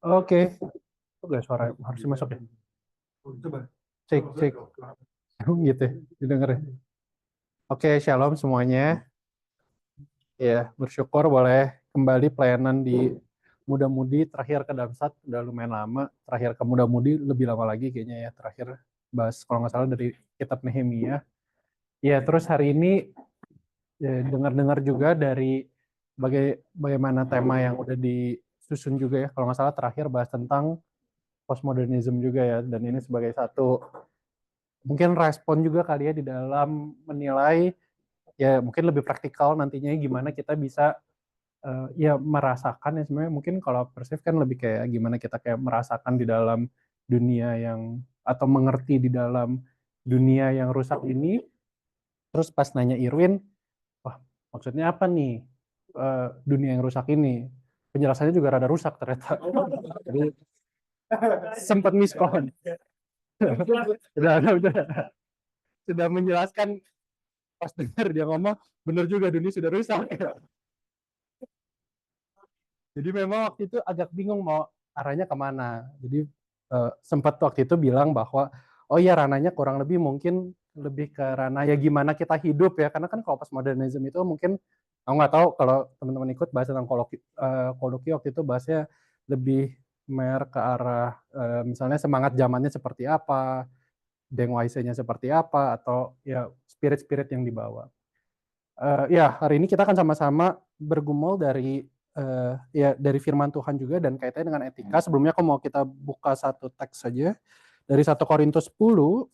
Oke. Oke, suara harusnya masuk ya. Cek, cek. Gitu ya, didengar ya. Oke, shalom semuanya. Ya, bersyukur boleh kembali pelayanan di Muda-Mudi. Terakhir ke Damsat udah lumayan lama. Terakhir ke Muda-Mudi lebih lama lagi kayaknya ya. Terakhir bahas kalau nggak salah dari kitab Nehemia. Ya, terus hari ini ya, dengar-dengar juga dari bagaimana tema yang udah disusun juga ya. Kalau nggak salah terakhir bahas tentang postmodernism juga ya. Dan ini sebagai satu mungkin respon juga kali ya di dalam menilai ya mungkin lebih praktikal nantinya gimana kita bisa ya merasakan ya sebenarnya mungkin kalau persif kan lebih kayak gimana kita kayak merasakan di dalam dunia yang atau mengerti di dalam dunia yang rusak ini. Terus pas nanya Irwin, wah maksudnya apa nih dunia yang rusak ini? Penjelasannya juga rada rusak ternyata. Jadi sempat miskon. Sudah menjelaskan pas dengar dia ngomong bener juga dunia sudah rusak. Jadi memang waktu itu agak bingung mau arahnya kemana. Jadi sempat waktu itu bilang bahwa oh ya ranahnya kurang lebih mungkin lebih ke ranah ya gimana kita hidup ya. Karena kan kalau postmodernism itu mungkin aku nggak tahu kalau teman-teman ikut bahas tentang koloki waktu itu bahasnya lebih mer ke arah misalnya semangat zamannya seperti apa, Deng Waise-nya seperti apa, atau ya spirit-spirit yang dibawa. Ya, hari ini kita akan sama-sama bergumul dari ya dari firman Tuhan juga dan kaitannya dengan etika. Sebelumnya aku mau kita buka satu teks saja dari 1 Korintus 10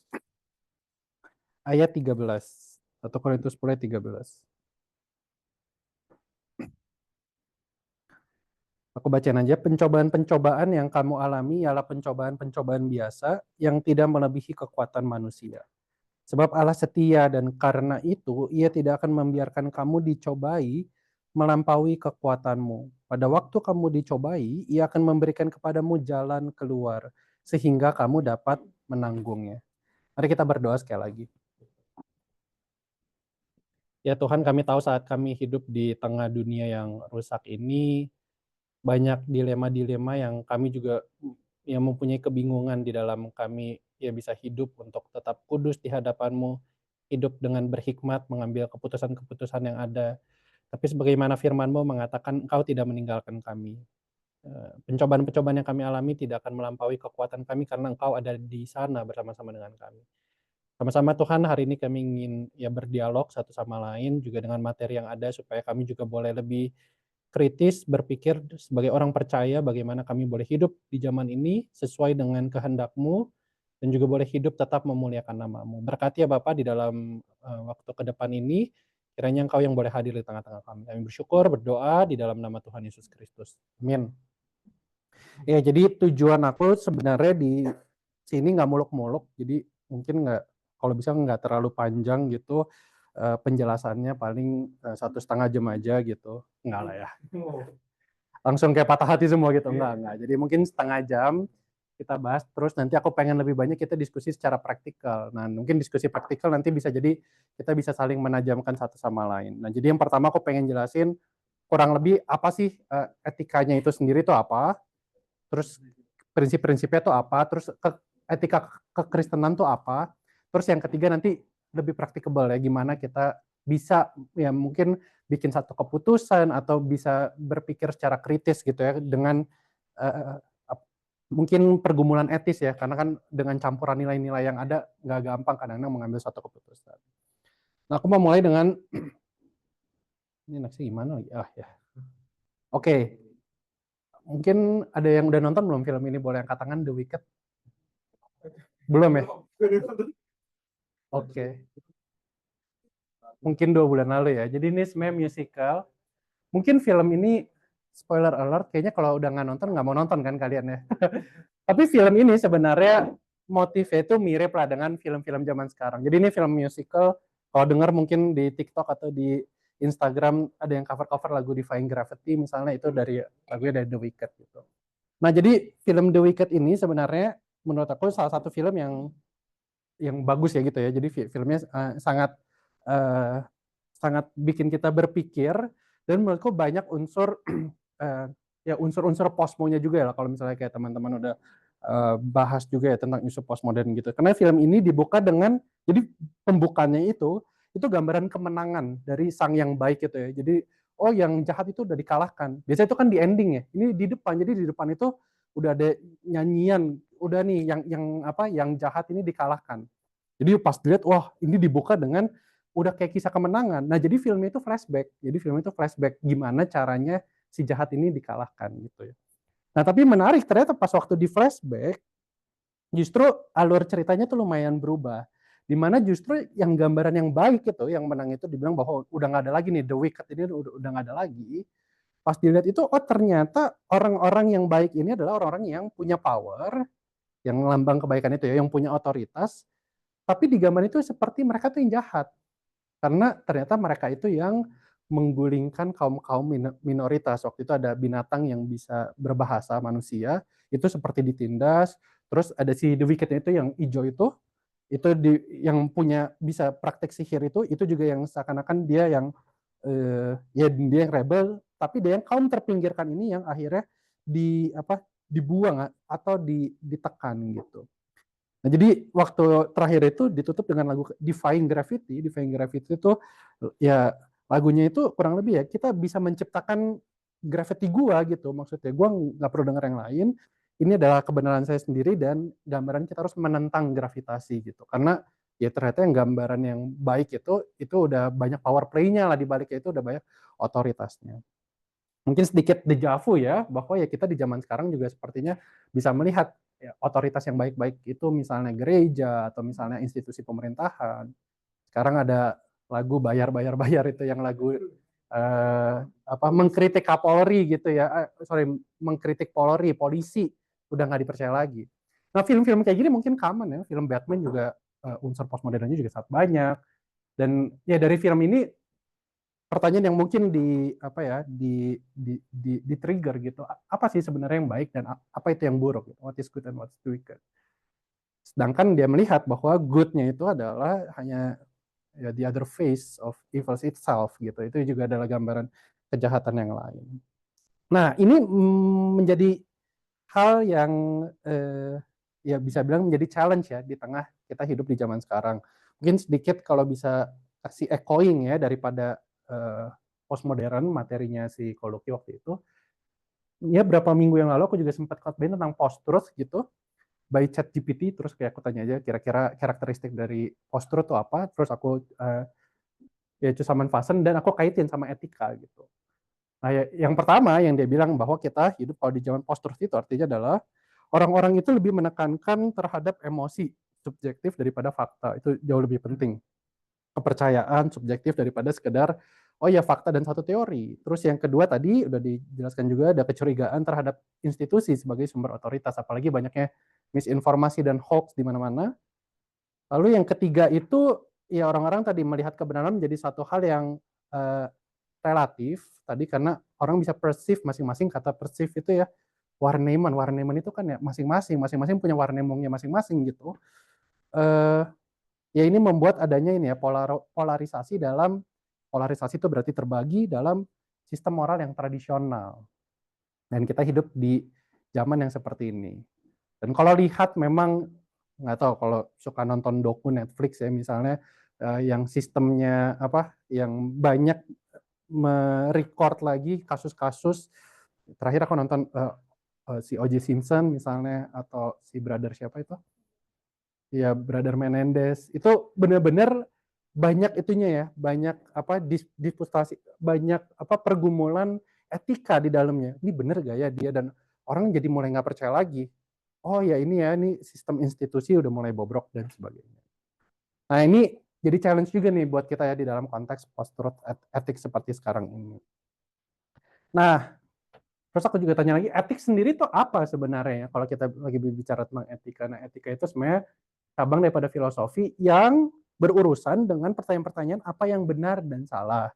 ayat 13. 1 Korintus 10 ayat 13. Aku bacain aja, pencobaan-pencobaan yang kamu alami ialah pencobaan-pencobaan biasa yang tidak melebihi kekuatan manusia. Sebab Allah setia dan karena itu ia tidak akan membiarkan kamu dicobai melampaui kekuatanmu. Pada waktu kamu dicobai, ia akan memberikan kepadamu jalan keluar sehingga kamu dapat menanggungnya. Mari kita berdoa sekali lagi. Ya Tuhan, kami tahu saat kami hidup di tengah dunia yang rusak ini, banyak dilema-dilema yang kami juga yang mempunyai kebingungan di dalam kami ya bisa hidup untuk tetap kudus di hadapan-Mu, hidup dengan berhikmat, mengambil keputusan-keputusan yang ada. Tapi sebagaimana firman-Mu mengatakan Engkau tidak meninggalkan kami. Pencobaan-pencobaan yang kami alami tidak akan melampaui kekuatan kami karena Engkau ada di sana bersama-sama dengan kami. Sama-sama Tuhan, hari ini kami ingin ya berdialog satu sama lain juga dengan materi yang ada supaya kami juga boleh lebih kritis berpikir sebagai orang percaya bagaimana kami boleh hidup di zaman ini sesuai dengan kehendak-Mu dan juga boleh hidup tetap memuliakan nama-Mu. Berkati ya Bapak di dalam waktu ke depan ini, kiranya Engkau yang boleh hadir di tengah-tengah kami. Kami bersyukur, berdoa di dalam nama Tuhan Yesus Kristus. Amin. Ya, jadi tujuan aku sebenarnya di sini nggak muluk-muluk, jadi mungkin nggak, kalau bisa nggak terlalu panjang gitu, penjelasannya paling 1,5 jam aja gitu, enggak lah ya. Langsung kayak patah hati semua gitu, enggak. Jadi mungkin setengah jam kita bahas, terus nanti aku pengen lebih banyak kita diskusi secara praktikal. Nah, mungkin diskusi praktikal nanti bisa jadi kita bisa saling menajamkan satu sama lain. Nah, jadi yang pertama aku pengen jelasin kurang lebih apa sih etikanya itu sendiri itu apa, terus prinsip-prinsipnya itu apa, terus etika kekristenan itu apa, terus yang ketiga nanti lebih praktikable ya gimana kita bisa ya mungkin bikin satu keputusan atau bisa berpikir secara kritis gitu ya dengan uh, mungkin pergumulan etis ya karena kan dengan campuran nilai-nilai yang ada nggak gampang kadang-kadang mengambil satu keputusan. Nah aku mau mulai dengan ini nextnya gimana lagi? Ya. Oke. Mungkin ada yang udah nonton belum film ini boleh angkat tangan The Wicked? Belum ya? Oke. Mungkin 2 bulan lalu ya. Jadi ini sebenarnya musical. Mungkin film ini spoiler alert, kayaknya kalau udah nggak nonton nggak mau nonton kan kalian ya. Tapi film ini sebenarnya motifnya itu mirip lah dengan film-film zaman sekarang. Jadi ini film musical. Kalau dengar mungkin di TikTok atau di Instagram ada yang cover-cover lagu Defying Gravity misalnya itu dari lagunya dari The Wicked gitu. Nah jadi film The Wicked ini sebenarnya menurut aku salah satu film yang bagus ya gitu ya. Jadi filmnya sangat sangat bikin kita berpikir dan menurutku banyak unsur ya unsur-unsur postmonya juga ya kalau misalnya kayak teman-teman udah bahas juga ya tentang isu postmodern gitu. Karena film ini dibuka dengan, jadi pembukaannya itu gambaran kemenangan dari sang yang baik gitu ya. Jadi oh yang jahat itu udah dikalahkan. Biasanya itu kan di ending ya. Ini di depan. Jadi di depan itu udah ada nyanyian, udah nih yang jahat ini dikalahkan. Jadi pas dilihat, wah ini dibuka dengan udah kayak kisah kemenangan. Nah jadi filmnya itu flashback. Jadi film itu flashback gimana caranya si jahat ini dikalahkan gitu ya. Nah tapi menarik ternyata pas waktu di flashback, justru alur ceritanya tuh lumayan berubah. Dimana justru yang gambaran yang baik itu, yang menang itu dibilang bahwa udah nggak ada lagi nih, The Wicked ini udah nggak ada lagi. Pas dilihat itu, oh ternyata orang-orang yang baik ini adalah orang-orang yang punya power, yang lambang kebaikan itu ya, yang punya otoritas, tapi di gambar itu seperti mereka tuh yang jahat. Karena ternyata mereka itu yang menggulingkan kaum-kaum minoritas. Waktu itu ada binatang yang bisa berbahasa manusia, itu seperti ditindas. Terus ada si The Wicked itu yang hijau itu yang punya bisa praktek sihir itu juga yang seakan-akan dia yang ya dia yang rebel, tapi dia yang kaum terpinggirkan ini yang akhirnya dibuang atau ditekan gitu. Nah, jadi waktu terakhir itu ditutup dengan lagu Defying Gravity. Defying Gravity itu ya lagunya itu kurang lebih ya kita bisa menciptakan gravity gua gitu. Maksudnya gua nggak perlu dengar yang lain. Ini adalah kebenaran saya sendiri dan gambaran kita harus menentang gravitasi gitu. Karena ya ternyata yang gambaran yang baik itu udah banyak power play-nya lah di baliknya itu udah banyak otoritasnya. Mungkin sedikit dejavu ya, bahwa ya kita di zaman sekarang juga sepertinya bisa melihat ya, otoritas yang baik-baik itu misalnya gereja atau misalnya institusi pemerintahan. Sekarang ada lagu bayar itu yang lagu mengkritik Kapolri gitu ya, mengkritik Polri, polisi udah nggak dipercaya lagi. Nah film-film kayak gini mungkin common ya, film Batman juga unsur postmodernnya juga sangat banyak. Dan ya dari film ini pertanyaan yang mungkin di trigger gitu, apa sih sebenarnya yang baik dan apa itu yang buruk gitu. What is good and what's wicked. Sedangkan dia melihat bahwa good-nya itu adalah hanya ya the other face of evil itself gitu. Itu juga adalah gambaran kejahatan yang lain. Nah, ini menjadi hal yang ya bisa bilang menjadi challenge ya di tengah kita hidup di zaman sekarang. Mungkin sedikit kalau bisa kasih echoing ya daripada postmodern materinya si Koloki waktu itu. Ya berapa minggu yang lalu aku juga sempat khotbahin tentang post-truth gitu by ChatGPT, terus kayak aku tanya aja kira-kira karakteristik dari post-truth itu apa, terus aku ya Zusammenfassen dan aku kaitin sama etika gitu. Nah, yang pertama yang dia bilang bahwa kita hidup kalau di zaman post-truth itu artinya adalah orang-orang itu lebih menekankan terhadap emosi subjektif daripada fakta. Itu jauh lebih penting. Kepercayaan subjektif daripada sekedar oh ya fakta dan satu teori. Terus yang kedua tadi udah dijelaskan juga ada kecurigaan terhadap institusi sebagai sumber otoritas, apalagi banyaknya misinformasi dan hoax di mana-mana. Lalu yang ketiga itu ya orang-orang tadi melihat kebenaran menjadi satu hal yang uh, relatif tadi karena orang bisa perceive masing-masing, kata perceive itu ya Warneman itu kan ya masing-masing punya Warnemongnya masing-masing gitu. Ya ini membuat adanya ini ya polarisasi itu berarti terbagi dalam sistem moral yang tradisional. Dan kita hidup di zaman yang seperti ini. Dan kalau lihat memang nggak tahu kalau suka nonton doku Netflix ya misalnya yang sistemnya yang banyak merecord lagi kasus-kasus. Terakhir aku nonton si O.J. Simpson misalnya atau si brother siapa itu? Ya Brother Menendez. Itu benar-benar banyak itunya ya, banyak disputasi, banyak pergumulan etika di dalamnya. Ini benar gak ya dia, dan orang jadi mulai nggak percaya lagi. Oh ya ini sistem institusi udah mulai bobrok dan sebagainya. Nah ini jadi challenge juga nih buat kita ya di dalam konteks post-truth etik seperti sekarang ini. Nah, terus aku juga tanya lagi, etik sendiri itu apa sebenarnya? Kalau kita lagi berbicara tentang etika, nah etika itu sebenarnya cabang daripada filosofi yang berurusan dengan pertanyaan-pertanyaan apa yang benar dan salah.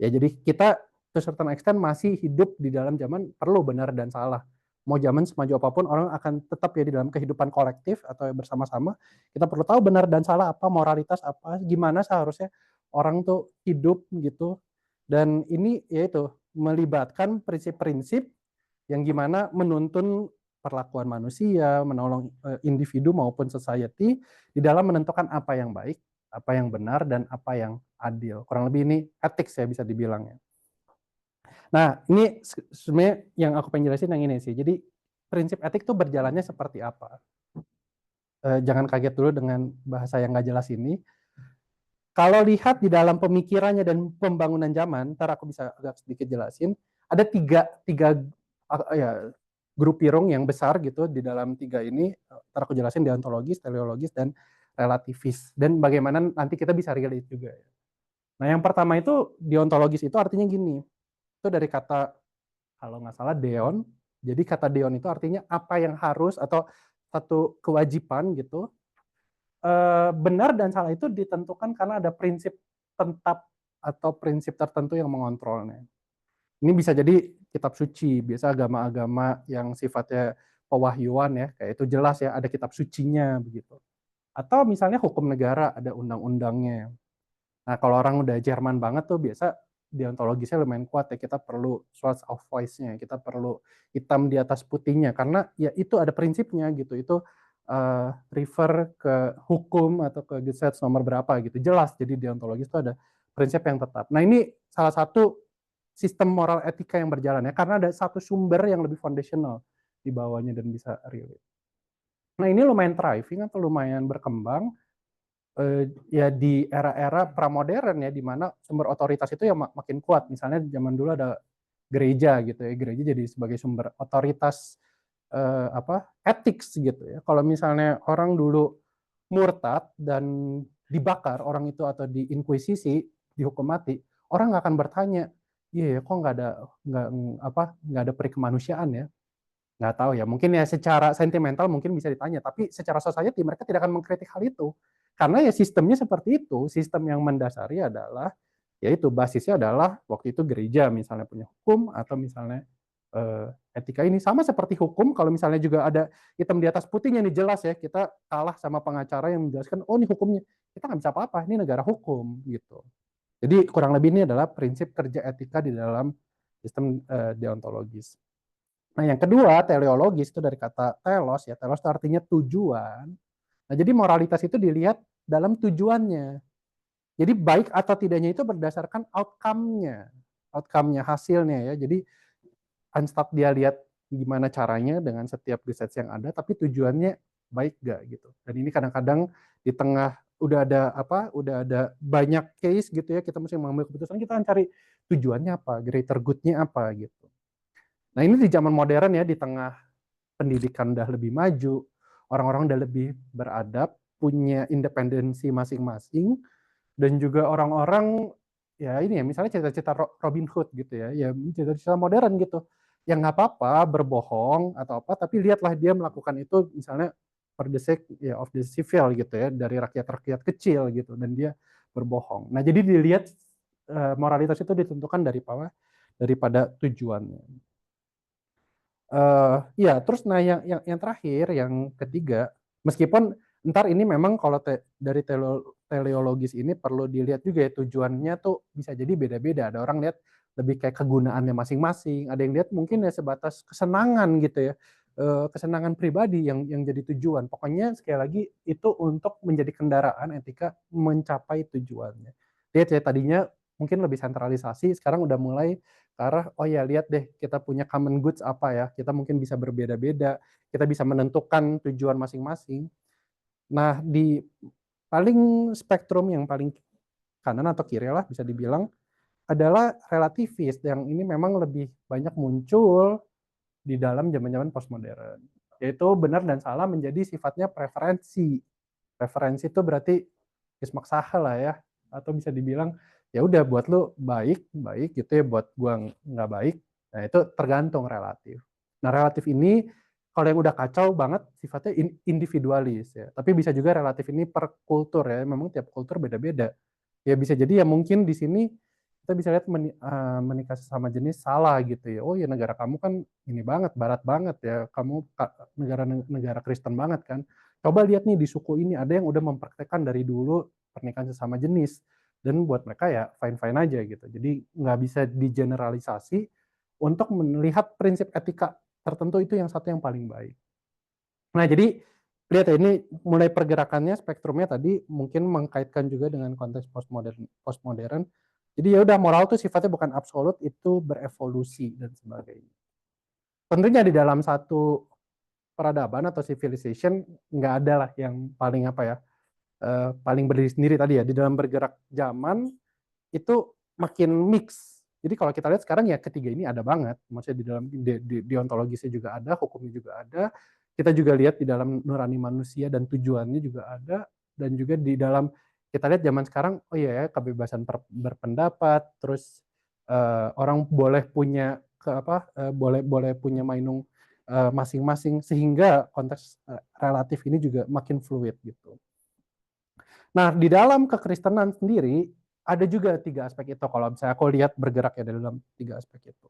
Ya, jadi kita to certain extent masih hidup di dalam zaman perlu benar dan salah. Mau zaman semaju apapun, orang akan tetap ya di dalam kehidupan kolektif atau bersama-sama. Kita perlu tahu benar dan salah apa, moralitas apa, gimana seharusnya orang tuh hidup gitu. Dan ini yaitu melibatkan prinsip-prinsip yang gimana menuntun perlakuan manusia, menolong individu maupun society di dalam menentukan apa yang baik, apa yang benar, dan apa yang adil. Kurang lebih ini ethics ya bisa dibilang ya. Nah, ini sebenarnya yang aku pengen jelasin yang ini sih. Jadi prinsip etik itu berjalannya seperti apa? Jangan kaget dulu dengan bahasa yang nggak jelas ini. Kalau lihat di dalam pemikirannya dan pembangunan zaman, ntar aku bisa agak sedikit jelasin. Ada tiga ya, grup pirung yang besar gitu di dalam tiga ini. Ntar aku jelasin deontologis, teleologis, dan relativis. Dan bagaimana nanti kita bisa relate juga. Nah, yang pertama itu deontologis itu artinya gini. Itu dari kata kalau nggak salah deon. Jadi kata deon itu artinya apa yang harus atau satu kewajiban gitu. Benar dan salah itu ditentukan karena ada prinsip tetap atau prinsip tertentu yang mengontrolnya. Ini bisa jadi kitab suci, biasa agama-agama yang sifatnya pewahyuan ya, kayak itu jelas ya ada kitab sucinya begitu. Atau misalnya hukum negara ada undang-undangnya. Nah, kalau orang udah Jerman banget tuh biasa deontologisnya lumayan kuat ya, kita perlu source of voice-nya, kita perlu hitam di atas putihnya, karena ya itu ada prinsipnya gitu, itu refer ke hukum atau ke Gesetz nomor berapa gitu, jelas, jadi deontologis itu ada prinsip yang tetap. Nah ini salah satu sistem moral etika yang berjalan ya, karena ada satu sumber yang lebih foundational di bawahnya dan bisa relate. Nah ini lumayan thriving atau lumayan berkembang, ya di era-era pramodern ya, di mana sumber otoritas itu ya makin kuat. Misalnya zaman dulu ada gereja gitu ya, gereja jadi sebagai sumber otoritas ethics gitu ya. Kalau misalnya orang dulu murtad dan dibakar orang itu atau diinkuisisi, dihukum mati, orang nggak akan bertanya, iya ya kok nggak ada peri kemanusiaan ya. Nggak tahu ya, mungkin ya secara sentimental mungkin bisa ditanya, tapi secara society mereka tidak akan mengkritik hal itu. Karena ya sistemnya seperti itu, sistem yang mendasari adalah, yaitu basisnya adalah waktu itu gereja misalnya punya hukum, atau misalnya etika ini. Sama seperti hukum, kalau misalnya juga ada hitam di atas putihnya nih jelas ya, kita kalah sama pengacara yang menjelaskan, oh ini hukumnya, kita nggak bisa apa-apa, ini negara hukum gitu. Jadi kurang lebih ini adalah prinsip kerja etika di dalam sistem deontologis. Nah, yang kedua, teleologis itu dari kata telos ya. Telos itu artinya tujuan. Nah, jadi moralitas itu dilihat dalam tujuannya. Jadi baik atau tidaknya itu berdasarkan outcome-nya. Outcome-nya, hasilnya ya. Jadi Unstuck dia lihat gimana caranya dengan setiap research yang ada, tapi tujuannya baik gak gitu. Dan ini kadang-kadang di tengah udah ada banyak case gitu ya, kita mesti mengambil keputusan, kita akan cari tujuannya apa, greater good-nya apa gitu. Nah ini di zaman modern ya, di tengah pendidikan udah lebih maju, orang-orang udah lebih beradab, punya independensi masing-masing, dan juga orang-orang ya ini ya, misalnya cita-cita Robin Hood gitu ya, ya cita-cita modern gitu, yang nggak apa-apa berbohong atau apa, tapi lihatlah dia melakukan itu misalnya for the sake ya, of the civil gitu ya, dari rakyat-rakyat kecil gitu, dan dia berbohong. Nah jadi dilihat moralitas itu ditentukan daripada tujuannya. Ya terus nah yang terakhir, yang ketiga, meskipun ntar ini memang kalau dari teleologis ini perlu dilihat juga ya, tujuannya tuh bisa jadi beda-beda. Ada orang lihat lebih kayak kegunaannya masing-masing, ada yang lihat mungkin ya sebatas kesenangan gitu ya, kesenangan pribadi yang jadi tujuan. Pokoknya sekali lagi itu untuk menjadi kendaraan etika mencapai tujuannya. Lihat ya, tadinya mungkin lebih sentralisasi, sekarang udah mulai ke arah, oh ya lihat deh kita punya common goods apa ya, kita mungkin bisa berbeda-beda, kita bisa menentukan tujuan masing-masing. Nah di paling spektrum yang paling kanan atau kiri lah bisa dibilang adalah relativis, yang ini memang lebih banyak muncul di dalam zaman-zaman postmodern, yaitu benar dan salah menjadi sifatnya preferensi. Preferensi itu berarti ismak sahal lah ya, atau bisa dibilang ya udah buat lu baik gitu ya, buat gua nggak baik. Nah itu tergantung relatif. Nah relatif ini kalau yang udah kacau banget sifatnya individualis ya, tapi bisa juga relatif ini per kultur ya, memang tiap kultur beda-beda. Ya bisa jadi ya mungkin di sini kita bisa lihat menikah sesama jenis salah gitu ya. Oh ya negara kamu kan ini banget, barat banget ya, kamu negara Kristen banget kan. Coba lihat nih di suku ini ada yang udah mempraktekkan dari dulu pernikahan sesama jenis, dan buat mereka ya fine-fine aja gitu. Jadi nggak bisa digeneralisasi, untuk melihat prinsip etika tertentu itu yang satu yang paling baik. Nah, jadi lihat ya ini mulai pergerakannya spektrumnya tadi mungkin mengkaitkan juga dengan konteks postmodern. Jadi ya udah moral tuh sifatnya bukan absolut, itu berevolusi dan sebagainya. Tentunya di dalam satu peradaban atau civilization nggak ada lah yang paling apa ya, paling berdiri sendiri tadi ya, di dalam bergerak zaman itu makin mix. Jadi kalau kita lihat sekarang ya ketiga ini ada banget, maksudnya di dalam deontologisnya juga ada, hukumnya juga ada. Kita juga lihat di dalam nurani manusia dan tujuannya juga ada, dan juga di dalam kita lihat zaman sekarang, oh iya ya kebebasan berpendapat, terus orang boleh punya boleh boleh punya mainung masing-masing, sehingga konteks relatif ini juga makin fluid gitu. Nah, di dalam kekristenan sendiri ada juga 3 aspek itu kalau misalnya aku lihat bergerak ya dalam 3 aspek itu.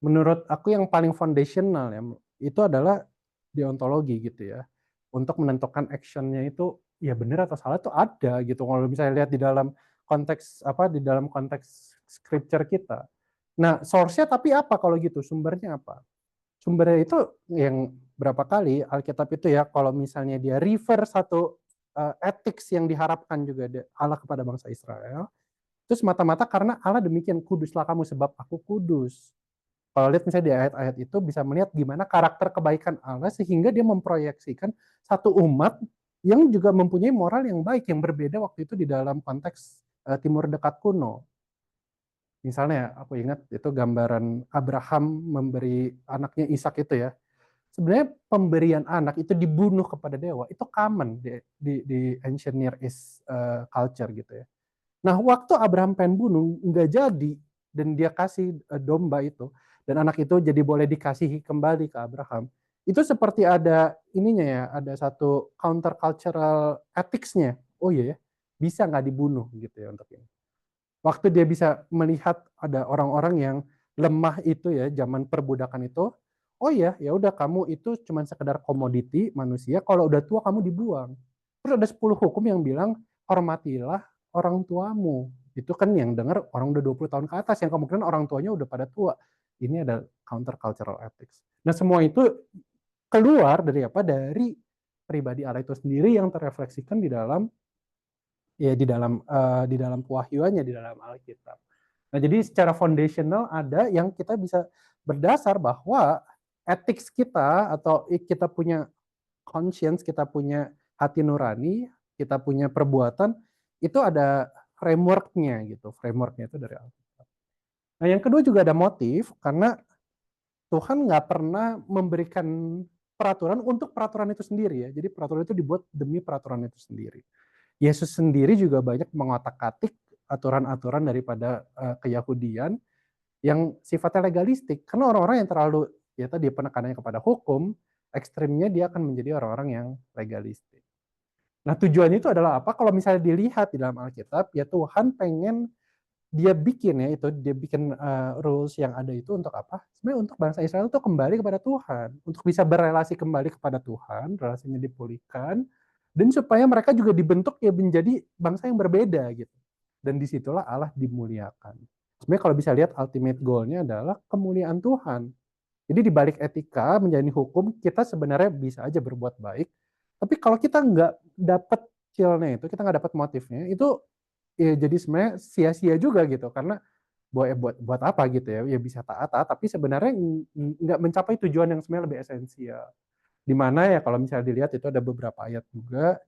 Menurut aku yang paling foundational ya, itu adalah deontologi gitu ya. Untuk menentukan action-nya itu ya benar atau salah itu ada gitu. Kalau misalnya lihat di dalam konteks di dalam konteks scripture kita. Nah, source-nya tapi apa kalau gitu? Sumbernya apa? Sumbernya itu yang berapa kali Alkitab itu ya kalau misalnya dia refer satu ethics yang diharapkan juga Allah kepada bangsa Israel, itu semata-mata karena Allah demikian, kuduslah kamu sebab aku kudus. Kalau lihat misalnya di ayat-ayat itu bisa melihat gimana karakter kebaikan Allah sehingga dia memproyeksikan satu umat yang juga mempunyai moral yang baik, yang berbeda waktu itu di dalam konteks timur dekat kuno. Misalnya aku ingat itu gambaran Abraham memberi anaknya Ishak itu ya. Sebenarnya pemberian anak itu dibunuh kepada dewa itu common di ancient Near East culture gitu ya. Nah, waktu Abraham pengen bunuh nggak jadi dan dia kasih domba itu dan anak itu jadi boleh dikasihi kembali ke Abraham. Itu seperti ada ininya ya, ada satu counter cultural ethics-nya. Oh iya ya, bisa nggak dibunuh gitu ya untuk ini. Waktu dia bisa melihat ada orang-orang yang lemah itu ya, zaman perbudakan itu, oh ya, ya udah kamu itu cuma sekedar komoditi manusia, kalau udah tua kamu dibuang. Terus ada 10 hukum yang bilang, hormatilah orang tuamu. Itu kan yang dengar orang udah 20 tahun ke atas, yang kemungkinan orang tuanya udah pada tua. Ini ada counter cultural ethics. Nah, semua itu keluar dari apa? Dari pribadi Allah itu sendiri yang terrefleksikan di dalam pewahyuannya di dalam Alkitab. Nah, jadi secara foundational ada yang kita bisa berdasar bahwa ethics kita atau kita punya conscience, kita punya hati nurani, kita punya perbuatan itu ada framework-nya gitu. Framework-nya itu dari Alkitab. Nah, yang kedua juga ada motif karena Tuhan nggak pernah memberikan peraturan untuk peraturan itu sendiri ya. Jadi peraturan itu dibuat demi peraturan itu sendiri. Yesus sendiri juga banyak mengotak-atik aturan-aturan daripada keyahudian yang sifatnya legalistik. Karena orang-orang yang terlalu ya tadi penekanannya kepada hukum, ekstrimnya dia akan menjadi orang-orang yang legalistik. Nah, tujuannya itu adalah apa? Kalau misalnya dilihat di dalam Alkitab, ya Tuhan pengen dia bikin ya itu, dia bikin rules yang ada itu untuk apa? Sebenarnya untuk bangsa Israel itu kembali kepada Tuhan, untuk bisa berelasi kembali kepada Tuhan, relasinya dipulihkan, dan supaya mereka juga dibentuk ya menjadi bangsa yang berbeda gitu. Dan disitulah Allah dimuliakan. Sebenarnya kalau bisa lihat ultimate goal-nya adalah kemuliaan Tuhan. Jadi di balik etika menjalani hukum, kita sebenarnya bisa aja berbuat baik. Tapi kalau kita nggak dapat feel-nya itu, kita nggak dapat motifnya, itu ya jadi sebenarnya sia-sia juga gitu. Karena buat apa gitu ya, ya bisa taat, tapi sebenarnya nggak mencapai tujuan yang sebenarnya lebih esensial. Di mana ya kalau misalnya dilihat itu ada beberapa ayat juga,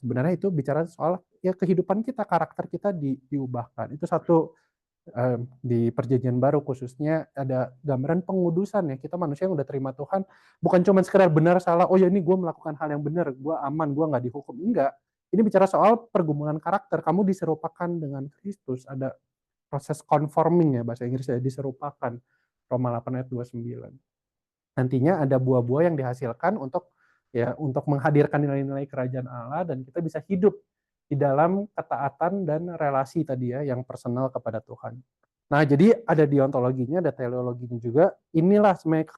sebenarnya itu bicara soal ya kehidupan kita, karakter kita diubahkan. Itu satu di perjanjian baru khususnya ada gambaran pengudusan ya, kita manusia yang udah terima Tuhan bukan cuma sekedar benar salah, oh ya ini gue melakukan hal yang benar, gue aman, gue nggak dihukum, enggak. Ini bicara soal pergumulan karakter, kamu diserupakan dengan Kristus, ada proses conforming ya bahasa Inggrisnya, diserupakan, Roma 8 ayat 29. Nantinya ada buah-buah yang dihasilkan untuk menghadirkan nilai-nilai kerajaan Allah dan kita bisa hidup di dalam ketaatan dan relasi tadi ya yang personal kepada Tuhan. Nah, jadi ada deontologinya, ada teleologinya juga. Inilah sebenarnya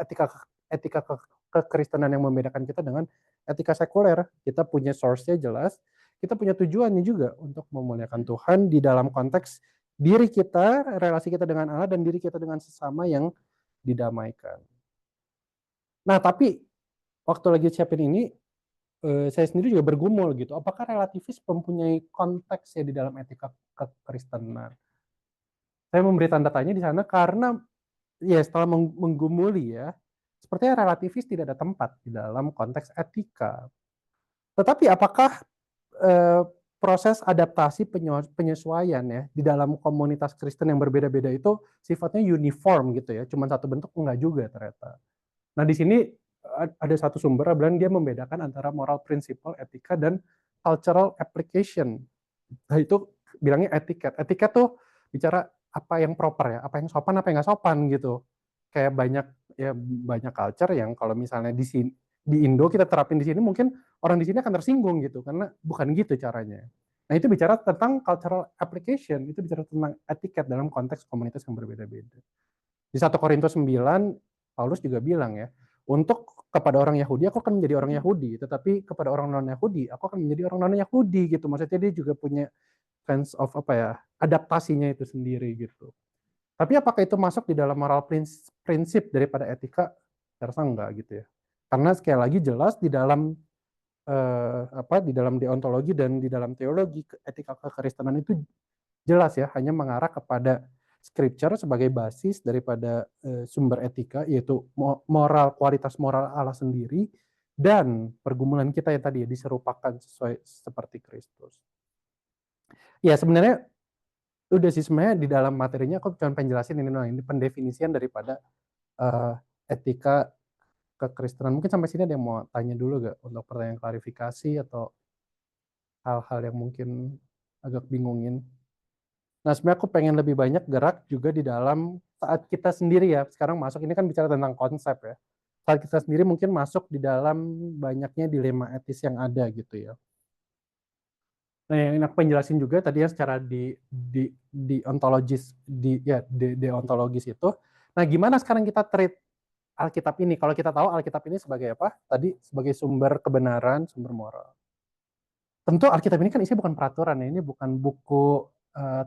etika etika kekristenan yang membedakan kita dengan etika sekuler. Kita punya source-nya jelas, kita punya tujuannya juga untuk memuliakan Tuhan di dalam konteks diri kita, relasi kita dengan Allah dan diri kita dengan sesama yang didamaikan. Nah, tapi waktu lagi siapin ini, saya sendiri juga bergumul gitu, apakah relativis mempunyai konteks ya di dalam etika kekristenan? Saya memberi tanda tanya di sana karena ya setelah menggumuli ya, sepertinya relativis tidak ada tempat di dalam konteks etika. Tetapi apakah eh, proses adaptasi penyesuaian ya di dalam komunitas Kristen yang berbeda-beda itu sifatnya uniform gitu ya, cuma satu bentuk, enggak juga ternyata. Nah, di sini ada satu sumber bilang dia membedakan antara moral principle, etika, dan cultural application. Nah, itu bilangnya etiket. Etiket tuh bicara apa yang proper ya, apa yang sopan, apa yang nggak sopan gitu. Kayak banyak culture yang kalau misalnya di sini di Indo kita terapin di sini, mungkin orang di sini akan tersinggung gitu karena bukan gitu caranya. Nah, itu bicara tentang cultural application, itu bicara tentang etiket dalam konteks komunitas yang berbeda-beda. Di 1 Korintus 9, Paulus juga bilang ya, untuk kepada orang Yahudi aku akan menjadi orang Yahudi, tetapi kepada orang non-Yahudi aku akan menjadi orang non-Yahudi gitu. Maksudnya dia juga punya sense of apa ya, adaptasinya itu sendiri gitu. Tapi apakah itu masuk di dalam moral prinsip daripada etika? Saya rasa enggak gitu ya. Karena sekali lagi jelas di dalam di dalam deontologi dan di dalam teologi etika kekristenan itu jelas ya, hanya mengarah kepada scripture sebagai basis daripada sumber etika, yaitu moral, kualitas moral Allah sendiri, dan pergumulan kita yang tadi ya, diserupakan sesuai seperti Kristus. Ya sebenarnya udah sih, sebenarnya di dalam materinya aku cuma pengen jelasin ini pendefinisian daripada etika kekristenan. Mungkin sampai sini ada yang mau tanya dulu gak untuk pertanyaan klarifikasi atau hal-hal yang mungkin agak bingungin. Nah, sebenarnya aku pengen lebih banyak gerak juga di dalam saat kita sendiri ya, sekarang masuk ini kan bicara tentang konsep ya. Saat kita sendiri mungkin masuk di dalam banyaknya dilema etis yang ada gitu ya. Nah, yang aku pengen jelasin juga tadi ya secara di ontologis di ontologis itu. Nah, gimana sekarang kita treat Alkitab ini? Kalau kita tahu Alkitab ini sebagai apa? Tadi sebagai sumber kebenaran, sumber moral. Tentu Alkitab ini kan isinya bukan peraturan ya, ini bukan buku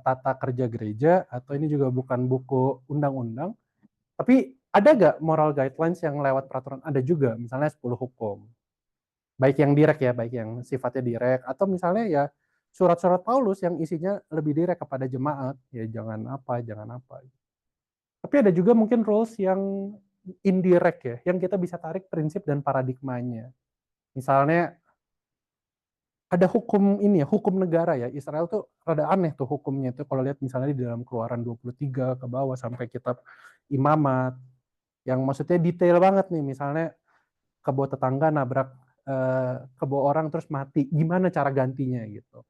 tata kerja gereja, atau ini juga bukan buku undang-undang, tapi ada gak moral guidelines yang lewat peraturan? Ada juga, misalnya 10 hukum. Baik yang direct ya, baik yang sifatnya direct, atau misalnya ya surat-surat Paulus yang isinya lebih direct kepada jemaat, ya jangan apa, jangan apa. Tapi ada juga mungkin rules yang indirect ya, yang kita bisa tarik prinsip dan paradigmanya. Misalnya ada hukum ini ya, hukum negara ya. Israel tuh rada aneh tuh hukumnya itu kalau lihat misalnya di dalam Keluaran 23 ke bawah sampai kitab Imamat, yang maksudnya detail banget nih, misalnya kebo tetangga nabrak kebo orang terus mati, gimana cara gantinya gitu.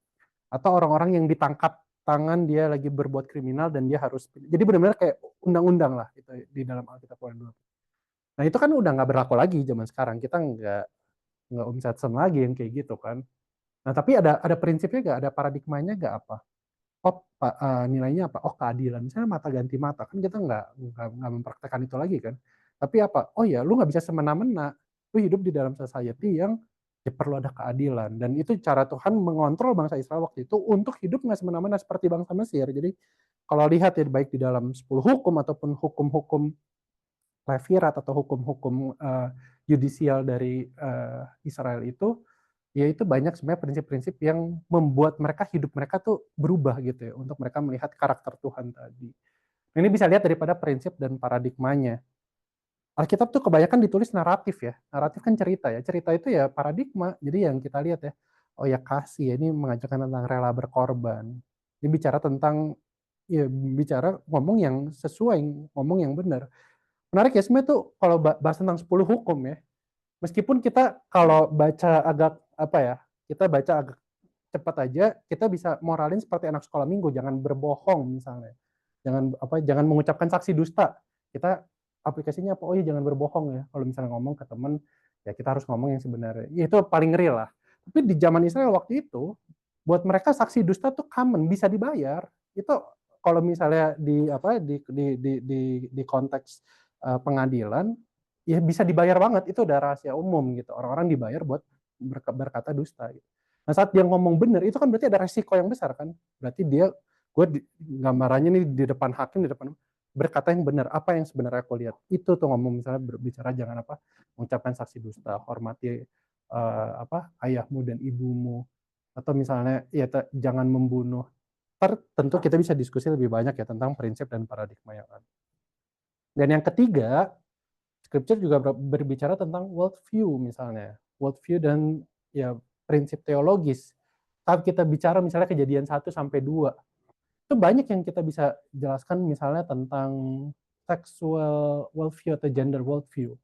Atau orang-orang yang ditangkap tangan dia lagi berbuat kriminal dan dia harus, jadi benar-benar kayak undang-undang lah itu di dalam Alkitab Keluaran 20. Nah, itu kan udah nggak berlaku lagi zaman sekarang. Kita nggak Umsetsen lagi yang kayak gitu kan. Nah, tapi ada prinsipnya nggak, ada paradigmanya nggak apa? Oh, nilainya apa? Oh, keadilan. Misalnya mata ganti mata, kan kita nggak mempraktekkan itu lagi kan. Tapi apa? Oh ya, lu nggak bisa semena-mena. Lu hidup di dalam society yang ya perlu ada keadilan. Dan itu cara Tuhan mengontrol bangsa Israel waktu itu untuk hidup nggak semena-mena seperti bangsa Mesir. Jadi kalau lihat ya, baik di dalam 10 hukum ataupun hukum-hukum Levirat atau hukum-hukum yudisial dari Israel itu, ya itu banyak sebenarnya prinsip-prinsip yang membuat mereka, hidup mereka tuh berubah gitu ya, untuk mereka melihat karakter Tuhan tadi. Nah, ini bisa lihat daripada prinsip dan paradigmanya. Alkitab tuh kebanyakan ditulis naratif ya. Naratif kan cerita ya. Cerita itu ya paradigma. Jadi yang kita lihat ya, oh ya kasih ya, ini mengajarkan tentang rela berkorban. Ini bicara tentang, ya bicara ngomong yang sesuai, ngomong yang benar. Menarik ya sebenarnya tuh kalau bahas tentang 10 hukum ya. Meskipun kita kalau baca agak apa ya, kita baca agak cepat aja, kita bisa moralin seperti anak sekolah minggu, jangan berbohong misalnya. Jangan mengucapkan saksi dusta. Kita aplikasinya apa? Oh iya, jangan berbohong ya. Kalau misalnya ngomong ke teman, ya kita harus ngomong yang sebenarnya. Ya, itu paling real lah. Tapi di zaman Israel waktu itu, buat mereka saksi dusta tuh common, bisa dibayar. Itu kalau misalnya di konteks pengadilan, ya bisa dibayar banget. Itu udah rahasia umum gitu. Orang-orang dibayar buat berkata dusta gitu. Nah, saat dia ngomong benar, itu kan berarti ada resiko yang besar kan. Berarti dia Gue gambarannya nih di depan hakim, di depan berkata yang benar, apa yang sebenarnya aku lihat. Itu tuh ngomong, misalnya berbicara jangan mengucapkan saksi dusta, hormati ayahmu dan ibumu, atau misalnya ya jangan membunuh. Tentu kita bisa diskusi lebih banyak ya tentang prinsip dan paradigma yang ada. Dan yang ketiga, scripture juga berbicara tentang worldview misalnya. Worldview dan ya prinsip teologis. Saat kita bicara misalnya Kejadian 1-2, itu banyak yang kita bisa jelaskan misalnya tentang sexual worldview atau gender worldview.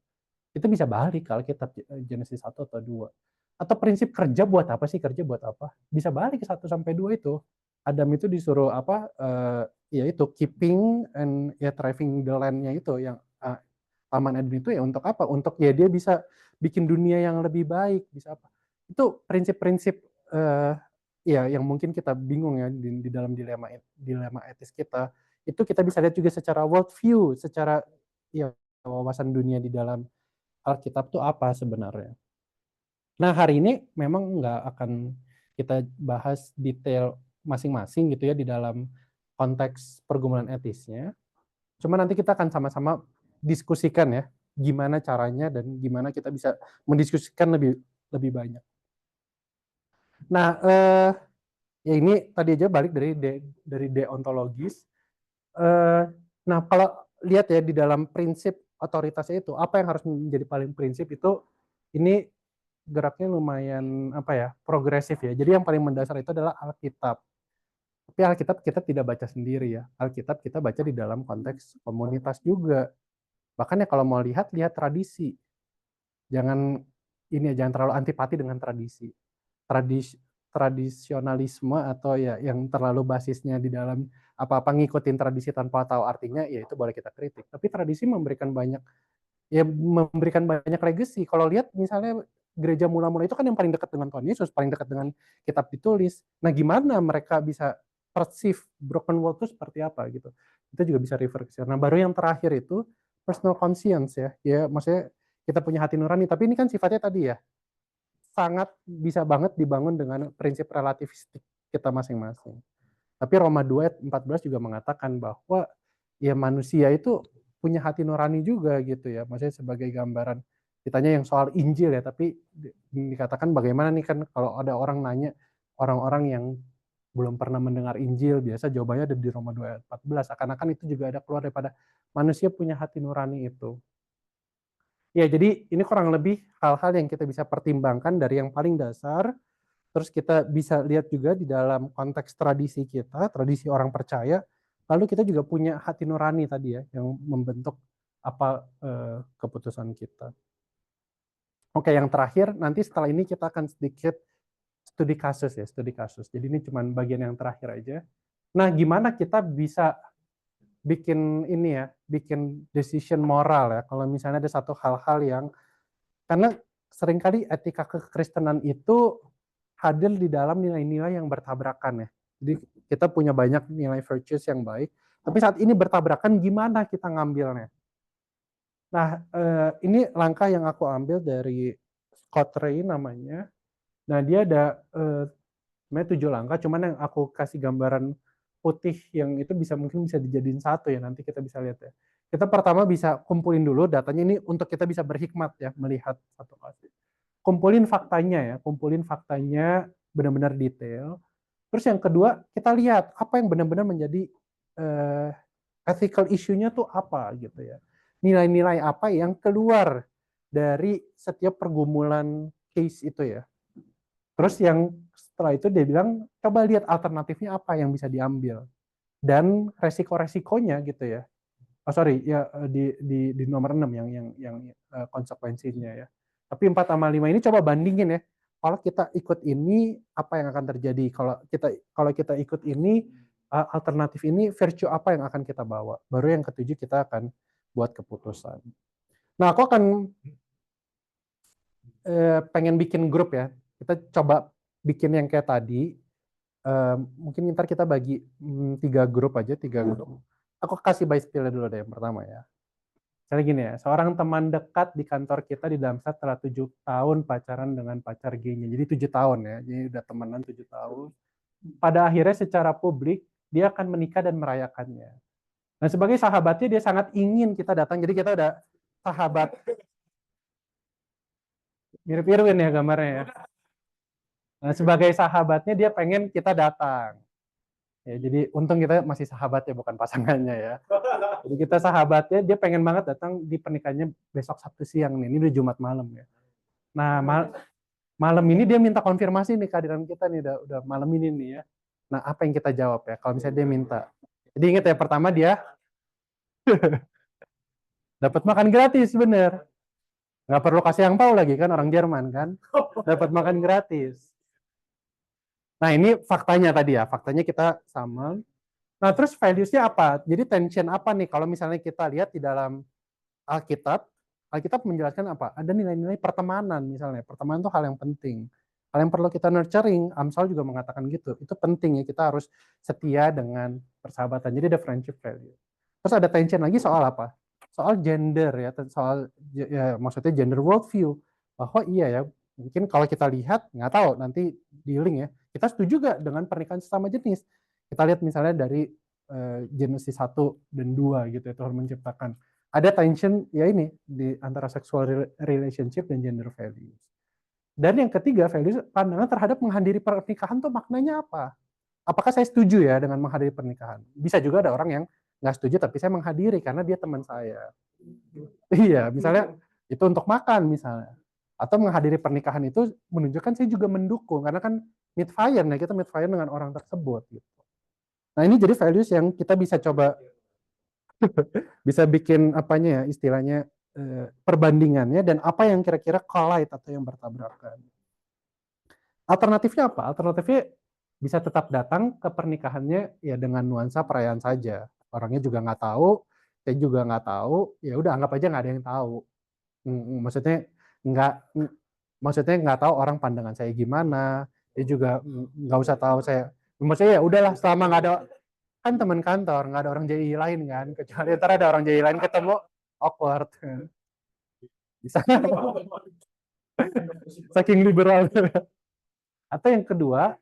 Kita bisa balik ke Alkitab Genesis 1 atau 2. Atau prinsip kerja buat apa sih? Kerja buat apa? Bisa balik ke 1-2 itu. Adam itu disuruh ya itu keeping and ya thriving the land-nya itu, yang Taman Eden itu ya untuk apa? Untuk ya dia bisa bikin dunia yang lebih baik, bisa apa? Itu prinsip-prinsip ya yang mungkin kita bingung ya di dalam dilema etis kita. Itu kita bisa lihat juga secara worldview, secara ya wawasan dunia di dalam Alkitab tuh apa sebenarnya. Nah, hari ini memang nggak akan kita bahas detail masing-masing gitu ya di dalam konteks pergumulan etisnya. Cuma nanti kita akan sama-sama diskusikan ya, gimana caranya dan gimana kita bisa mendiskusikan lebih banyak. Nah, ya ini tadi aja balik dari deontologis. Nah, kalau lihat ya di dalam prinsip otoritasnya itu, apa yang harus menjadi paling prinsip itu, ini geraknya lumayan progresif ya. Jadi yang paling mendasar itu adalah Alkitab. Tapi Alkitab kita tidak baca sendiri ya. Alkitab kita baca di dalam konteks komunitas juga. Bahkan ya kalau mau lihat tradisi. Jangan terlalu antipati dengan tradisi. Tradisionalisme atau ya yang terlalu basisnya di dalam apa-apa ngikutin tradisi tanpa tahu artinya, ya itu boleh kita kritik. Tapi tradisi memberikan banyak legacy. Kalau lihat misalnya gereja mula-mula itu kan yang paling dekat dengan Tuhan Yesus, paling dekat dengan kitab ditulis. Nah, gimana mereka bisa perceive broken world itu seperti apa gitu. Kita juga bisa refer ke sana. Nah, baru yang terakhir itu personal conscience ya. Ya, maksudnya kita punya hati nurani, tapi ini kan sifatnya tadi ya, sangat bisa banget dibangun dengan prinsip relativistik kita masing-masing. Tapi Roma 2 ayat 14 juga mengatakan bahwa ya manusia itu punya hati nurani juga gitu ya. Maksudnya sebagai gambaran, ditanya yang soal Injil ya, tapi dikatakan bagaimana nih kan kalau ada orang nanya, orang-orang yang belum pernah mendengar Injil, biasa jawabannya ada di Roma 2 ayat 14. Akan-akan itu juga ada keluar daripada manusia punya hati nurani itu. Ya, jadi ini kurang lebih hal-hal yang kita bisa pertimbangkan dari yang paling dasar. Terus kita bisa lihat juga di dalam konteks tradisi kita, tradisi orang percaya. Lalu kita juga punya hati nurani tadi ya, yang membentuk keputusan kita. Oke, yang terakhir, nanti setelah ini kita akan sedikit studi kasus ya, studi kasus. Jadi ini cuma bagian yang terakhir aja. Nah, gimana kita bisa bikin decision moral ya, kalau misalnya ada satu hal-hal yang, karena seringkali etika kekristenan itu hadir di dalam nilai-nilai yang bertabrakan ya. Jadi kita punya banyak nilai virtues yang baik, tapi saat ini bertabrakan, gimana kita ngambilnya? Nah, ini langkah yang aku ambil dari Scott Rae namanya. Nah, dia ada sebenarnya 7 langkah, cuman yang aku kasih gambaran putih yang itu mungkin bisa dijadiin satu ya, nanti kita bisa lihat ya. Kita pertama bisa kumpulin dulu datanya ini untuk kita bisa berhikmat ya, melihat satu kasus. Kumpulin faktanya benar-benar detail. Terus yang kedua, kita lihat apa yang benar-benar menjadi ethical issue-nya tuh apa gitu ya. Nilai-nilai apa yang keluar dari setiap pergumulan case itu ya. Terus yang setelah itu dia bilang, coba lihat alternatifnya apa yang bisa diambil. Dan resiko-resikonya gitu ya. Oh sorry, ya di nomor 6 yang konsekuensinya ya. Tapi 4 sama 5 ini coba bandingin ya. Kalau kita ikut ini, apa yang akan terjadi? Kalau kita ikut ini, alternatif ini, virtue apa yang akan kita bawa? Baru yang ketujuh kita akan buat keputusan. Nah, aku akan pengen bikin grup ya. Kita coba bikin yang kayak tadi. Mungkin ntar kita bagi 3 grup aja, 3 grup. Aku kasih by spill dulu deh yang pertama ya. Misalnya gini ya, seorang teman dekat di kantor kita di Damsat setelah 7 tahun pacaran dengan pacar G-nya. Jadi 7 tahun ya, jadi udah temenan 7 tahun. Pada akhirnya secara publik, dia akan menikah dan merayakannya. Nah, sebagai sahabatnya dia sangat ingin kita datang. Jadi kita udah sahabat. Mirip Irwin ya gambarnya ya. Nah, sebagai sahabatnya dia pengen kita datang. Ya, jadi untung kita masih sahabat ya, bukan pasangannya ya. Jadi kita sahabatnya, dia pengen banget datang di pernikahannya besok Sabtu siang nih. Ini udah Jumat malam ya. Nah, malam ini dia minta konfirmasi nih kehadiran kita nih, udah malam ini nih ya. Nah, apa yang kita jawab ya kalau misalnya dia minta? Jadi ingat ya, pertama dia dapat makan gratis, bener. Nggak perlu kasih angpau lagi kan, orang Jerman kan. Dapat makan gratis. Nah, ini faktanya tadi ya, faktanya kita sama. Nah, terus values-nya apa? Jadi tension apa nih kalau misalnya kita lihat di dalam Alkitab, Alkitab menjelaskan apa? Ada nilai-nilai pertemanan misalnya. Pertemanan itu hal yang penting. Hal yang perlu kita nurturing, Amsal juga mengatakan gitu. Itu penting ya, kita harus setia dengan persahabatan. Jadi ada friendship value. Terus ada tension lagi soal apa? Soal gender ya, soal ya, maksudnya gender worldview. Bahwa iya ya, mungkin kalau kita lihat, nggak tahu nanti di link ya, kita setuju gak dengan pernikahan sesama jenis? Kita lihat misalnya dari Genesis 1 dan 2 gitu ya, Tuhan menciptakan. Ada tension ya ini di antara sexual relationship dan gender values. Dan yang ketiga, values pandangan terhadap menghadiri pernikahan tuh maknanya apa? Apakah saya setuju ya dengan menghadiri pernikahan? Bisa juga ada orang yang nggak setuju tapi saya menghadiri karena dia teman saya. Iya, misalnya itu untuk makan misalnya. Atau menghadiri pernikahan itu menunjukkan saya juga mendukung karena kan meet fire, nah kita meet fire dengan orang tersebut gitu. Nah, ini jadi values yang kita bisa coba bisa bikin apanya ya istilahnya perbandingannya dan apa yang kira-kira collide atau yang bertabrakan. Alternatifnya apa? Alternatifnya bisa tetap datang ke pernikahannya ya dengan nuansa perayaan saja. Orangnya juga nggak tahu, saya juga nggak tahu, ya udah anggap aja nggak ada yang tahu. Maksudnya nggak maksudnya nggak tahu orang pandangan saya gimana, dia juga nggak usah tahu saya. Maksudnya ya udahlah selama nggak ada kan teman kantor, nggak ada orang JI lain kan, kecuali ntar ada orang JI lain ketemu awkward. Bisa saking liberal. Atau yang kedua,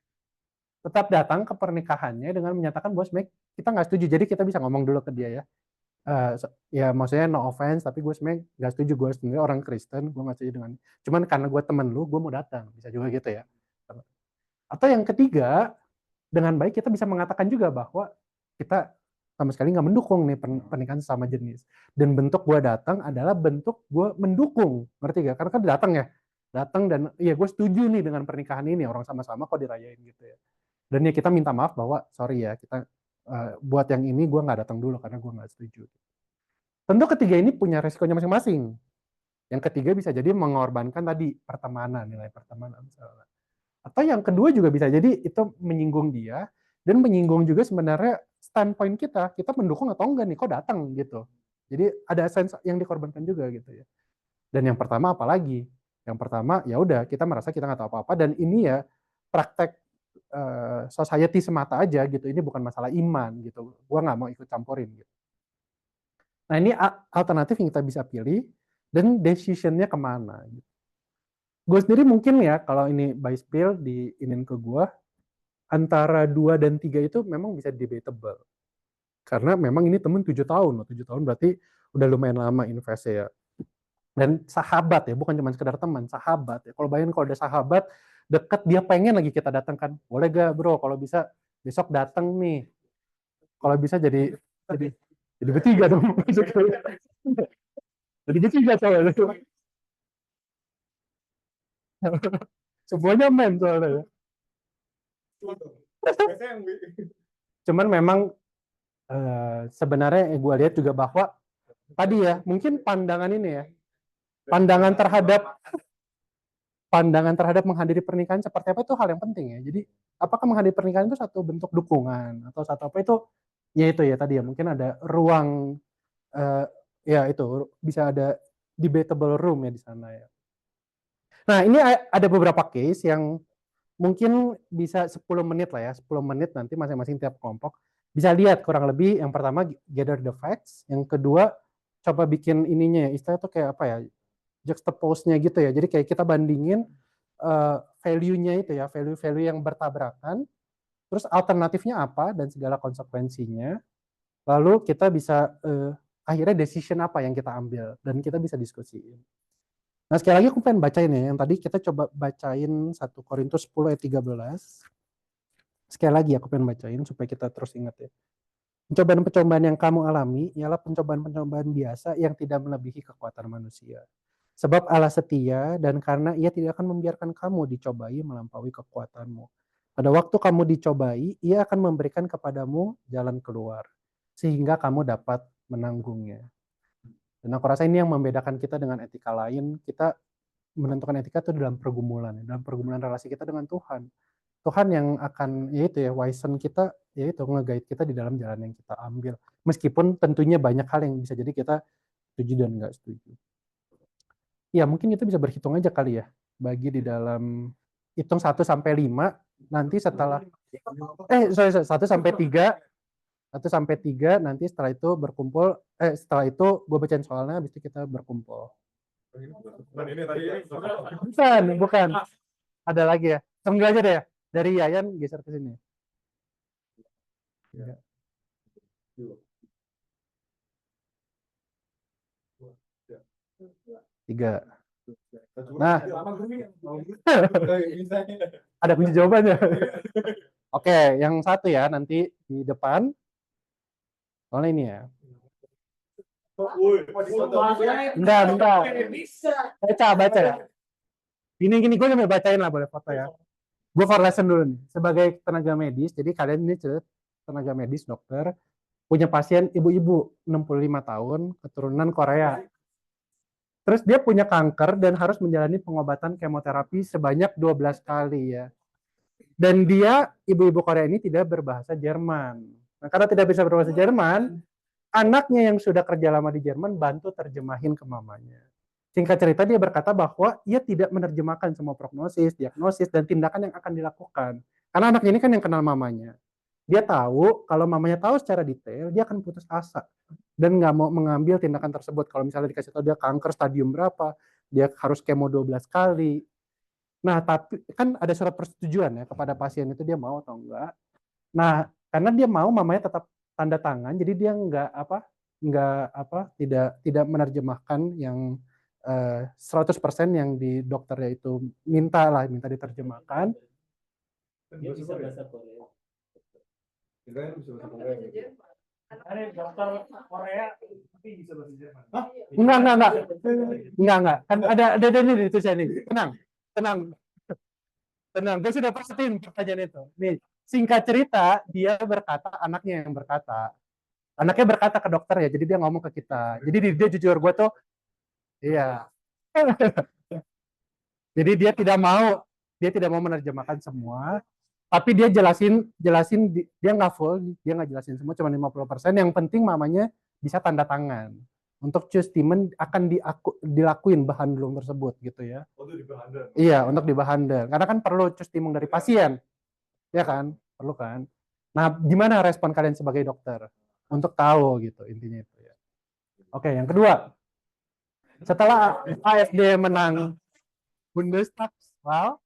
tetap datang ke pernikahannya dengan menyatakan bahwa sebenarnya kita nggak setuju. Jadi kita bisa ngomong dulu ke dia ya. Ya maksudnya no offense, tapi gue sebenarnya nggak setuju. Gue sendiri orang Kristen, gue nggak setuju dengan. Cuman karena gue temen lu, gue mau datang. Bisa juga gitu ya. Atau yang ketiga, dengan baik kita bisa mengatakan juga bahwa kita sama sekali nggak mendukung nih pernikahan sama jenis. Dan bentuk gue datang adalah bentuk gue mendukung, ngerti gak? Karena kan datang dan ya gue setuju nih dengan pernikahan ini, orang sama-sama kok dirayain gitu ya. Dan ya kita minta maaf bahwa sorry ya kita buat yang ini gue nggak datang dulu karena gue nggak setuju. Tentu ketiga ini punya resikonya masing-masing. Yang ketiga bisa jadi mengorbankan tadi pertemanan, nilai pertemanan misalnya. Atau yang kedua juga bisa jadi itu menyinggung dia dan menyinggung juga sebenarnya standpoint kita mendukung atau enggak nih kok datang gitu. Jadi ada sense yang dikorbankan juga gitu ya. Dan yang pertama apalagi? Yang pertama ya udah kita merasa kita nggak tahu apa-apa dan ini ya praktek society semata aja gitu. Ini bukan masalah iman gitu. Gua nggak mau ikut campurin gitu. Nah ini alternatif yang kita bisa pilih dan decisionnya kemana gitu. Gue sendiri mungkin ya kalau ini by spill diinin ke gue antara 2 dan 3 itu memang bisa debatable karena memang ini temen 7 tahun 7 tahun berarti udah lumayan lama investnya ya dan sahabat ya bukan cuma sekedar teman sahabat ya kalau bayangin kalau ada sahabat deket dia pengen lagi kita datangkan boleh gak bro kalau bisa besok datang nih kalau bisa jadi bertiga dong jadi bertiga soalnya semuanya men soalnya ya. Cuman memang sebenarnya gue lihat juga bahwa tadi ya mungkin pandangan ini ya pandangan terhadap menghadiri pernikahan seperti apa itu hal yang penting ya. Jadi apakah menghadiri pernikahan itu satu bentuk dukungan atau satu apa itu ya itu ya tadi ya mungkin ada ruang ya itu bisa ada debatable room ya di sana ya. Nah ini ada beberapa case yang mungkin bisa 10 menit lah ya 10 menit nanti masing-masing tiap kelompok bisa lihat kurang lebih yang pertama gather the facts, yang kedua coba bikin ininya ya istilahnya tuh kayak apa ya juxtapose-nya gitu ya. Jadi kayak kita bandingin value-nya itu ya, value-value yang bertabrakan terus alternatifnya apa dan segala konsekuensinya, lalu kita bisa akhirnya decision apa yang kita ambil dan kita bisa diskusiin. Nah, sekali lagi aku pengen bacain ya, yang tadi kita coba bacain 1 Korintus 10 ayat 13. Sekali lagi aku pengen bacain supaya kita terus ingat ya. Pencobaan-pencobaan yang kamu alami ialah pencobaan-pencobaan biasa yang tidak melebihi kekuatan manusia. Sebab Allah setia dan karena Ia tidak akan membiarkan kamu dicobai melampaui kekuatanmu. Pada waktu kamu dicobai, Ia akan memberikan kepadamu jalan keluar sehingga kamu dapat menanggungnya. Dan aku rasa ini yang membedakan kita dengan etika lain. Kita menentukan etika itu dalam pergumulan, dalam pergumulan relasi kita dengan Tuhan. Tuhan yang akan yaitu ya wisen kita, yaitu nge-guide kita di dalam jalan yang kita ambil. Meskipun tentunya banyak hal yang bisa jadi kita setuju dan nggak setuju. Ya mungkin kita bisa berhitung aja kali ya, bagi di dalam hitung 1 sampai 5, nanti setelah 1 sampai 3, 1 sampai 3, nanti setelah itu berkumpul, setelah itu gue bacain soalnya, habis itu kita berkumpul. Bukan. Ada lagi ya. Tunggu aja deh ya. Dari Yayan geser ke sini. 3. Nah, ada kunci jawabannya. Oke, yang satu ya nanti di depan. Soalnya ini ya. Bentar. Baca ya. Gini, gue sambil bacain lah, boleh foto ya. Gue for lesson dulu nih. Sebagai tenaga medis, jadi kalian ini tenaga medis, dokter, punya pasien ibu-ibu 65 tahun, keturunan Korea. Terus dia punya kanker dan harus menjalani pengobatan kemoterapi sebanyak 12 kali ya. Dan dia, ibu-ibu Korea ini tidak berbahasa Jerman. Nah, karena tidak bisa berbahasa Jerman, anaknya yang sudah kerja lama di Jerman bantu terjemahin ke mamanya. Singkat cerita, dia berkata bahwa ia tidak menerjemahkan semua prognosis, diagnosis, dan tindakan yang akan dilakukan. Karena anaknya ini kan yang kenal mamanya. Dia tahu, kalau mamanya tahu secara detail, dia akan putus asa. Dan nggak mau mengambil tindakan tersebut. Kalau misalnya dikasih tahu dia kanker stadium berapa, dia harus kemo 12 kali. Nah, tapi kan ada surat persetujuan ya kepada pasien itu, dia mau atau enggak. Nah, karena dia mau, mamanya tetap tanda tangan, jadi dia tidak menerjemahkan yang 100% yang di dokternya itu minta diterjemahkan. Dia bisa bahasa Korea. Dokter Korea tapi bisa bahasa Jerman. Enggak. Kan ada ini tulisan nih. Tenang. Gue sudah pastiin pertanyaan itu. Nih, singkat cerita, anaknya berkata ke dokter ya, jadi dia ngomong ke kita. Jadi dia jujur, gue tuh, iya. Jadi dia tidak mau menerjemahkan semua, tapi dia jelasin dia nggak full, dia nggak jelasin semua, cuma 50%. Yang penting mamanya bisa tanda tangan untuk custimen akan dilakuin behandlung tersebut gitu ya. Untuk dibehandel. Iya, untuk dibehandel. Karena kan perlu custimen dari pasien. Ya kan? Perlu kan? Nah, gimana respon kalian sebagai dokter untuk tahu gitu intinya itu ya. Oke, yang kedua. Setelah AfD menang Bundestag, wow.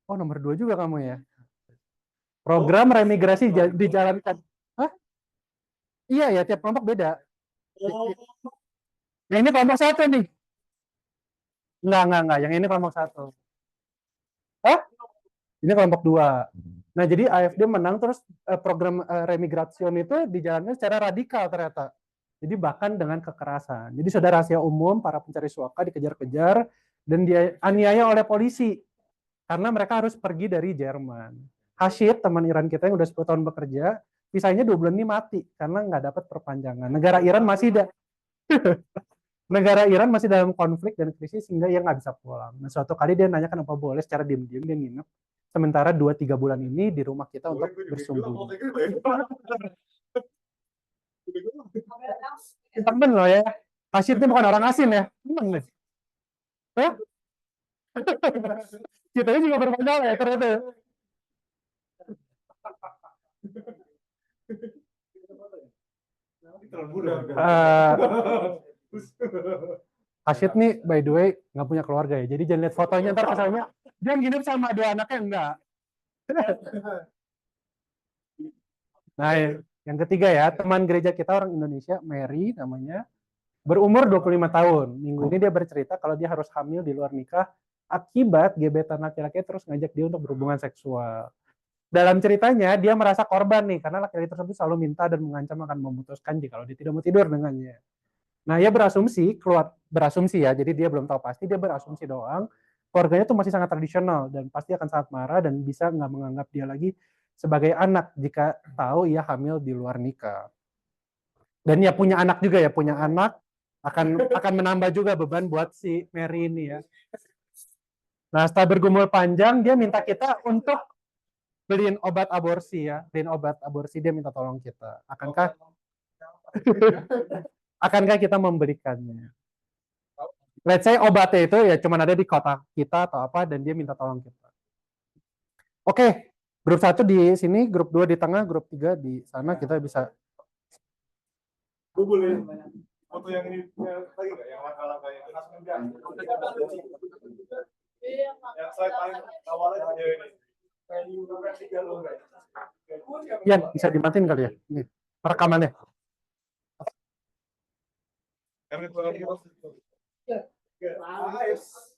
Oh, nomor 2 juga kamu ya. Program remigrasi dijalankan. Hah? Iya ya, tiap kelompok beda. Yang ini kelompok 1 nih. Enggak. Yang ini kelompok 1. Hah? Ini kelompok 2. Nah, jadi AfD menang, terus program remigrasi itu dijalankan secara radikal ternyata. Jadi bahkan dengan kekerasan. Jadi sudah rahasia umum, para pencari suaka dikejar-kejar dan dia aniaya oleh polisi karena mereka harus pergi dari Jerman. Hashid, teman Iran kita yang udah 10 tahun bekerja, visanya 2 bulan ini mati karena nggak dapat perpanjangan. Negara Iran masih dalam konflik dan krisis sehingga dia nggak bisa pulang. Nah, suatu kali dia nanya kenapa boleh secara diam-diam dia nginep. Sementara 2-3 bulan ini di rumah kita untuk bersembunyi. Temen loh ya. Hashid ini bukan orang asing ya. Temen nih. Hah? Kita juga bermasalah ya ternyata. Hashid nih by the way nggak punya keluarga ya, jadi jangan lihat fotonya ntar kesannya dia nginep sama 2 anaknya, enggak. Nah, yang ketiga ya, teman gereja kita orang Indonesia, Mary namanya, berumur 25 tahun. Minggu ini dia bercerita kalau dia harus hamil di luar nikah akibat gebetan laki-laki terus ngajak dia untuk berhubungan seksual. Dalam ceritanya, dia merasa korban nih, karena laki-laki tersebut selalu minta dan mengancam akan memutuskan jika dia tidak mau tidur dengannya. Nah, ia berasumsi ya, jadi dia belum tahu pasti, dia berasumsi doang, keluarganya tuh masih sangat tradisional, dan pasti akan sangat marah, dan bisa nggak menganggap dia lagi sebagai anak, jika tahu ia hamil di luar nikah. Dan ya punya anak juga ya, punya anak, akan menambah juga beban buat si Mary ini ya. Nah, setelah bergumul panjang, dia minta kita untuk beliin obat aborsi ya, beliin obat aborsi, dia minta tolong kita. Akankah kita memberikannya? Let's say obatnya itu ya cuma ada di kota kita atau apa, dan dia minta tolong kita. Oke, grup 1 di sini, grup 2 di tengah, grup 3 di sana, kita bisa. Gue boleh foto yang ini lagi nggak? Yang langkah-langkah yang yang slide paling awalnya ini. Ya, bisa dimatiin kali ya. Ini rekamannya. Nice.